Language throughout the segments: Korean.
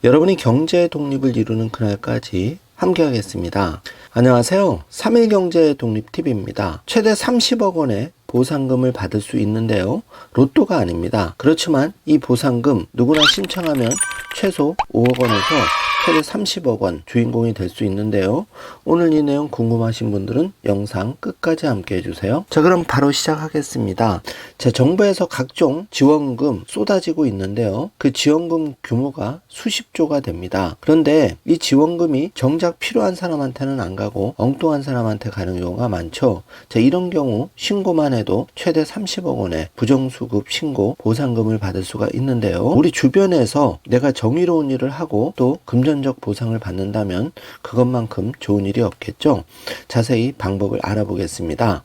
여러분이 경제 독립을 이루는 그날까지 함께하겠습니다. 안녕하세요. 3일 경제 독립 TV입니다. 최대 30억 원의 보상금을 받을 수 있는데요. 로또가 아닙니다. 그렇지만 이 보상금 누구나 신청하면 최소 5억 원에서 최대 30억 원 주인공이 될 수 있는데요. 오늘 이 내용 궁금하신 분들은 영상 끝까지 함께 해주세요. 자, 그럼 바로 시작하겠습니다. 자, 정부에서 각종 지원금 쏟아지고 있는데요. 그 지원금 규모가 수십조가 됩니다. 그런데 이 지원금이 정작 필요한 사람한테는 안 가고 엉뚱한 사람한테 가는 경우가 많죠. 자, 이런 경우 신고만 해도 최대 30억 원의 부정수급 신고 보상금을 받을 수가 있는데요. 우리 주변에서 내가 정의로운 일을 하고 또 금전적 보상을 받는다면 그것만큼 좋은 일이 없겠죠. 자세히 방법을 알아보겠습니다.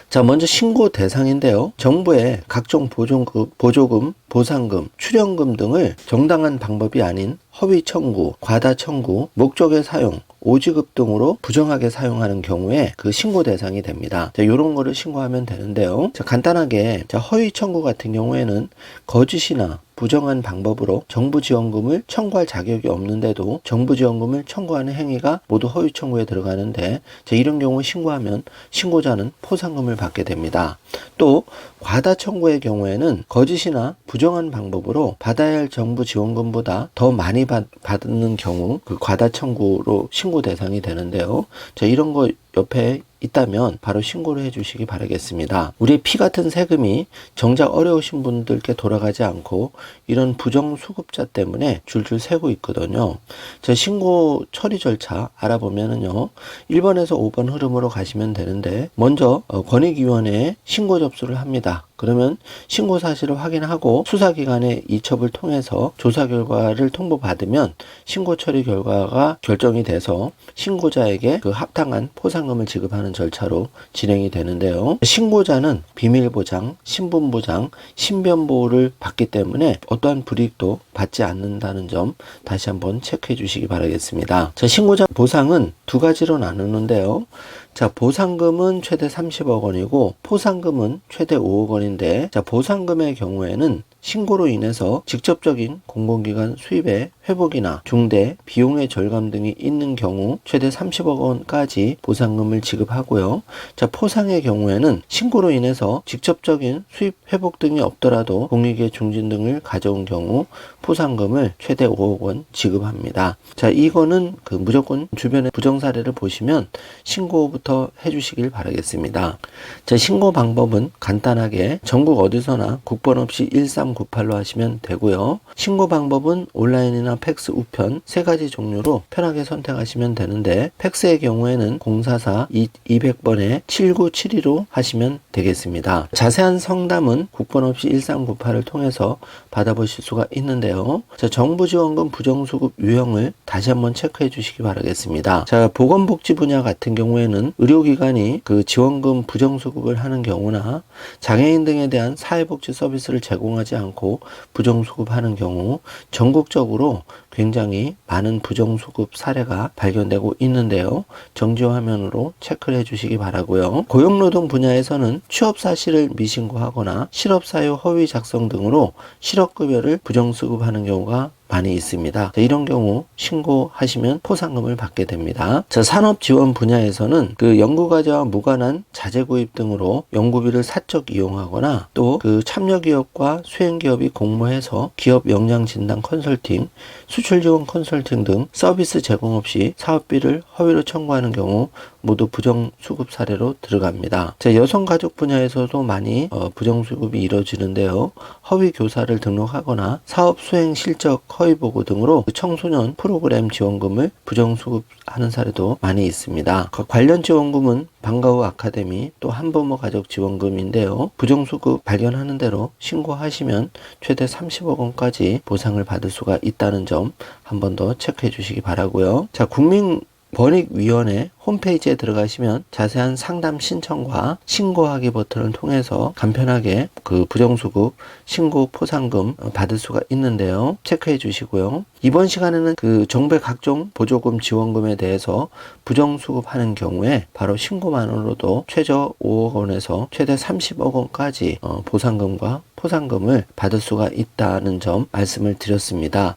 자, 먼저 신고 대상인데요. 정부의 각종 보조금, 보상금, 출연금 등을 정당한 방법이 아닌 허위 청구, 과다 청구, 목적의 사용, 오지급 등으로 부정하게 사용하는 경우에 그 신고 대상이 됩니다. 자, 요런 거를 신고하면 되는데요. 자, 간단하게 허위 청구 같은 경우에는 거짓이나 부정한 방법으로 정부 지원금을 청구할 자격이 없는데도 정부 지원금을 청구하는 행위가 모두 허위 청구에 들어가는데, 자, 이런 경우 신고하면 신고자는 포상금을 받게 됩니다. 또 과다 청구의 경우에는 거짓이나 부정한 방법으로 받아야 할 정부 지원금보다 더 많이 받는 경우 그 과다 청구로 신고 대상이 되는데요. 자, 이런 거 옆에 있다면 바로 신고를 해주시기 바라겠습니다. 우리의 피 같은 세금이 정작 어려우신 분들께 돌아가지 않고 이런 부정수급자 때문에 줄줄 새고 있거든요. 자, 신고 처리 절차 알아보면은요, 1번에서 5번 흐름으로 가시면 되는데, 먼저 권익위원회에 신고 접수를 합니다. 그러면 신고 사실을 확인하고 수사기관의 이첩을 통해서 조사 결과를 통보받으면 신고 처리 결과가 결정이 돼서 신고자에게 그 합당한 포상금을 지급하는 절차로 진행이 되는데요. 신고자는 비밀보장, 신분보장, 신변보호를 받기 때문에 어떠한 불이익도 받지 않는다는 점 다시 한번 체크해 주시기 바라겠습니다. 자, 신고자 보상은 두 가지로 나누는데요. 자, 보상금은 최대 30억 원이고 포상금은 최대 5억 원인데, 자, 보상금의 경우에는 신고로 인해서 직접적인 공공기관 수입의 회복이나 중대 비용의 절감 등이 있는 경우 최대 30억 원까지 보상금을 지급하고요. 자, 포상의 경우에는 신고로 인해서 직접적인 수입 회복 등이 없더라도 공익의 중진 등을 가져온 경우 포상금을 최대 5억 원 지급합니다. 자, 이거는 그 무조건 주변의 부정 사례를 보시면 신고부터 해주시길 바라겠습니다. 자, 신고 방법은 간단하게 전국 어디서나 국번 없이 1398로 하시면 되고요. 신고 방법은 온라인이나 팩스, 우편 세 가지 종류로 편하게 선택하시면 되는데, 팩스의 경우에는 044-200번에 7972로 하시면 되겠습니다. 자세한 상담은 국번 없이 1398을 통해서 받아보실 수가 있는데요. 자, 정부 지원금 부정수급 유형을 다시 한번 체크해 주시기 바라겠습니다. 자, 보건복지 분야 같은 경우에는 의료기관이 그 지원금 부정수급을 하는 경우나 장애인 등에 대한 사회복지 서비스를 제공하지 않고 부정수급하는 경우 전국적으로 굉장히 많은 부정수급 사례가 발견되고 있는데요. 정지화 화면으로 체크를 해주시기 바라고요. 고용노동 분야에서는 취업 사실을 미신고하거나 실업사유 허위 작성 등으로 실업급여를 부정수급하는 경우가 많이 있습니다. 자, 이런 경우 신고하시면 포상금을 받게 됩니다. 자, 산업지원 분야에서는 그 연구과제와 무관한 자재 구입 등으로 연구비를 사적 이용하거나 또 그 참여기업과 수행기업이 공모해서 기업 역량 진단 컨설팅, 수출 지원 컨설팅 등 서비스 제공 없이 사업비를 허위로 청구하는 경우 모두 부정수급 사례로 들어갑니다. 자, 여성가족 분야에서도 많이 부정수급이 이루어지는데요. 허위 교사를 등록하거나 사업 수행 실적 허위 보고 등으로 청소년 프로그램 지원금을 부정수급하는 사례도 많이 있습니다. 관련 지원금은 방과후 아카데미 또 한부모 가족 지원금인데요. 부정수급 발견하는 대로 신고하시면 최대 30억 원까지 보상을 받을 수가 있다는 점 한 번 더 체크해 주시기 바라고요. 자, 국민권익위원회 홈페이지에 들어가시면 자세한 상담 신청과 신고하기 버튼을 통해서 간편하게 그 부정수급 신고 포상금 받을 수가 있는데요. 체크해 주시고요. 이번 시간에는 그 정부의 각종 보조금 지원금에 대해서 부정수급하는 경우에 바로 신고만으로도 최저 5억 원에서 최대 30억 원까지 보상금과 포상금을 받을 수가 있다는 점 말씀을 드렸습니다.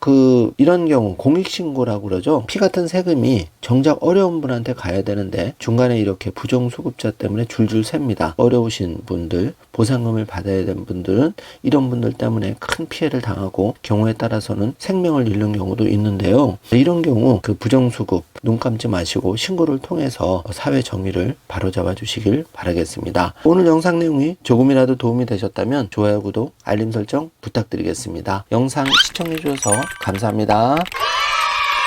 이런 경우 공익신고라고 그러죠. 피 같은 세금이 정작 어려운 분한테 가야 되는데 중간에 이렇게 부정수급자 때문에 줄줄 셉니다. 어려우신 분들, 보상금을 받아야 되는 분들은 이런 분들 때문에 큰 피해를 당하고 경우에 따라서는 생명을 잃는 경우도 있는데요. 이런 경우 그 부정수급 눈 감지 마시고 신고를 통해서 사회 정의를 바로잡아 주시길 바라겠습니다. 오늘 영상 내용이 조금이라도 도움이 되셨다면 좋아요, 구독, 알림 설정 부탁드리겠습니다. 영상 시청해 주셔서 감사합니다.